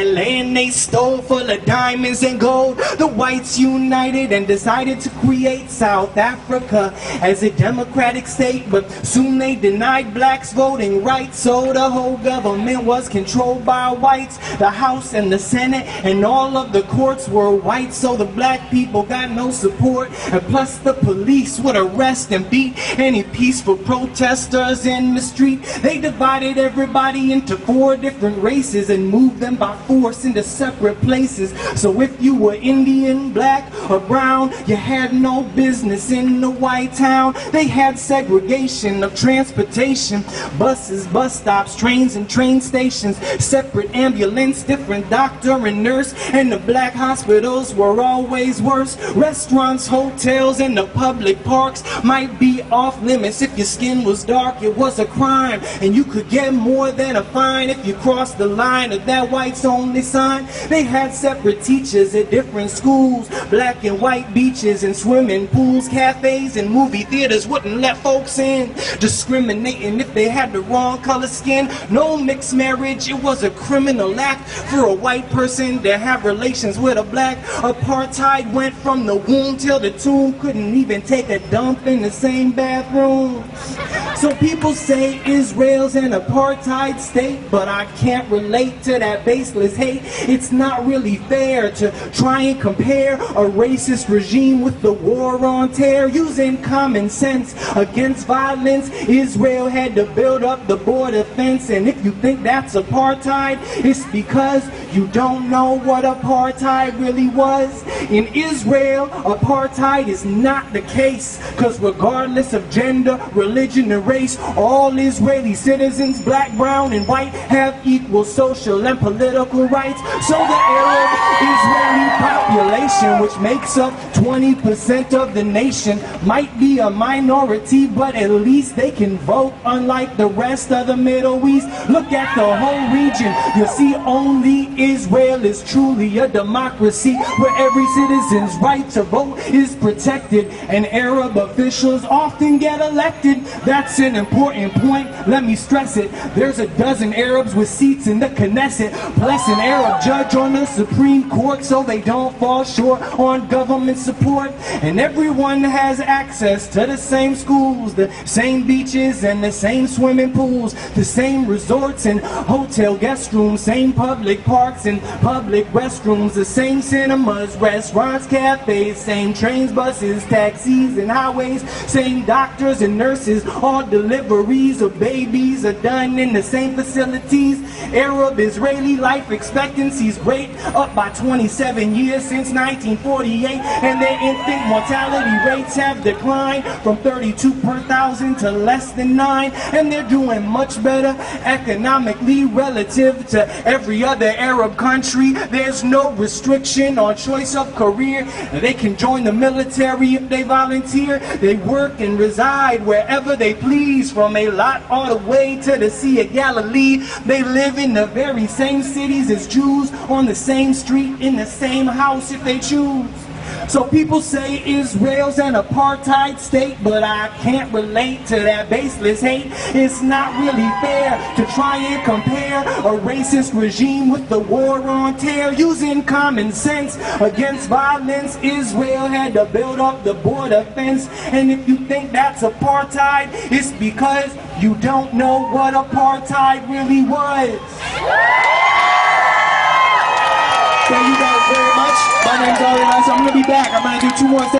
Land they stole full of diamonds and gold. The whites united and decided to create South Africa as a democratic state, but soon they denied blacks voting rights. So the whole government was controlled by whites. The House and the Senate and all of the courts were white, so the black people got no support. And plus the police would arrest and beat any peaceful protesters in the street. They divided everybody into 4 different races and moved them by force into separate places. So if you were Indian, black, or brown, you had no business in the white town. They had segregation of transportation, buses, bus stops, trains, and train stations, separate ambulance, different doctor and nurse, and the black hospitals were always worse. Restaurants, hotels, and the public parks might be off limits. If your skin was dark, it was a crime, and you could get more than a fine if you crossed the line of that white's only sign. They had separate teachers at different schools, black and white beaches and swimming pools, cafes and movie theaters wouldn't let folks in, discriminating if they had the wrong color skin. No mixed marriage, it was a criminal act for a white person to have relations with a black. Apartheid went from the womb till the tomb, couldn't even take a dump in the same bathroom. So people say Israel's an apartheid state, but I can't relate to that baseless hate. It's not really fair to try and compare a racist regime with the war on terror. Using common sense against violence, Israel had to build up the border fence. And if you think that's apartheid, it's because you don't know what apartheid really was. In Israel, apartheid is not the case, because regardless of gender, religion, and race, all Israeli citizens, black, brown, and white, have equal social and political rights. So the Arab Israeli population, which makes up 20% of the nation, might be a minority, but at least they can vote, unlike the rest of the Middle East. Look at the whole region. You'll see only Israel is truly a democracy, where every citizen's right to vote is protected, and Arab officials often get elected. That's an important point, let me stress it. There's a dozen Arabs with seats in the Knesset, plus an Arab judge on the Supreme Court, so they don't fall short on government support. And everyone has access to the same schools, the same beaches, and the same swimming pools, the same resorts and hotel guest rooms, same public parks and public restrooms, the same cinemas, restaurants, cafes, same trains, buses, taxis, and highways, same doctors and nurses. All deliveries of babies are done in the same facilities. Arab-Israeli life expectancy is great, up by 27 years since 1948, and their infant mortality rates have declined from 32 per thousand to less than 9, and they're doing much better economically relative to every other Arab country. There's no restriction on choice of career. They can join the military if they volunteer. They work and reside wherever they please, from a lot all the way to the Sea of Galilee. They live in the very same cities as Jews, on the same street, in the same house if they choose. So people say Israel's an apartheid state, but I can't relate to that baseless hate. It's not really fair to try and compare a racist regime with the war on terror. Using common sense against violence, Israel had to build up the border fence. And if you think that's apartheid, it's because you don't know what apartheid really was. Thank you guys very much. My name's Ari Lance. I'm going to be back. I'm going to do 2 more